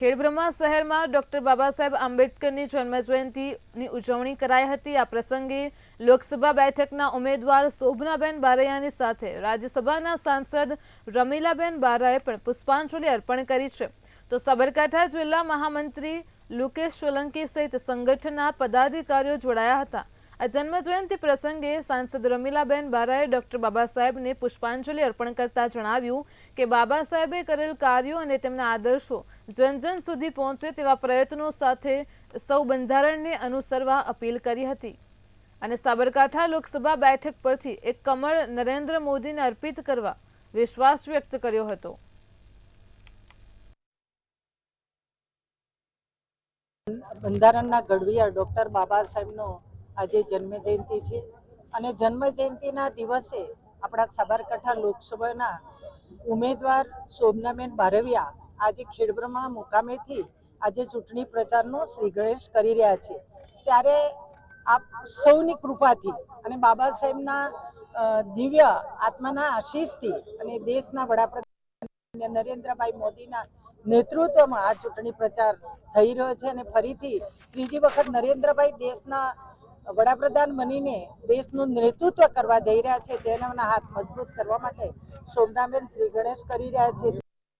ખેડબ્રહ્મા શહેરમાં ડોક્ટર બાબા સાહેબ આંબેડકરની જન્મજયંતિની ઉજવણી કરાઈ હતી। આ પ્રસંગે લોકસભા બેઠકના ઉમેદવાર શોભનાબેન બારૈયાની સાથે રાજ્યસભાના સાંસદ રમીલાબેન બારાએ પણ પુષ્પાંજલિ અર્પણ કરી છે। તો સાબરકાંઠા જિલ્લા મહામંત્રી લુકેશ સોલંકી સહિત સંગઠનના પદાધિકારીઓ જોડાયા હતા। આ જન્મજયંતિ પ્રસંગે સાંસદ રમીલાબેન બારાએ ડોક્ટર બાબા સાહેબને પુષ્પાંજલિ અર્પણ કરતા જણાવ્યું કે બાબા સાહેબે કરેલ કાર્યો અને તેમના આદર્શો જન જન સુધી પહોંચે તેવા પ્રયત્નો સાથે સૌ બંધારણને અનુસરવા અપીલ કરી હતી અને સાબરકાંઠા લોકસભા બેઠક પરથી એક કમળ નરેન્દ્ર મોદીને અર્પિત કરવા વિશ્વાસ વ્યક્ત કર્યો હતો। બંધારણના ઘડવૈયા ડોક્ટર બાબા સાહેબનો આજે જન્મજયંતિ છે અને જન્મજયંતિના દિવસે આપણા સાબરકાંઠા લોકસભાના ઉમેદવાર શોભનાબેન બારૈયા આજે ખેડબ્રહ્મા મુકામેથી આજે ચૂંટણી પ્રચારનો શ્રી ગણેશ કરી રહ્યા છે। ત્યારે આપ સૌની કૃપાથી અને બાબા સાહેબના દિવ્ય આત્માના આશીષથી અને દેશના વડાપ્રધાન નરેન્દ્રભાઈ મોદીના નેતૃત્વમાં આ ચૂંટણી પ્રચાર થઈ રહ્યો છે અને ફરીથી ત્રીજી વખત નરેન્દ્રભાઈ દેશના વડાપ્રધાન બનીને દેશનું નેતૃત્વ કરવા જઈ રહ્યા છે। તેના હાથ મજબૂત કરવા માટે શોભનાબેન શ્રી ગણેશ કરી રહ્યા છે।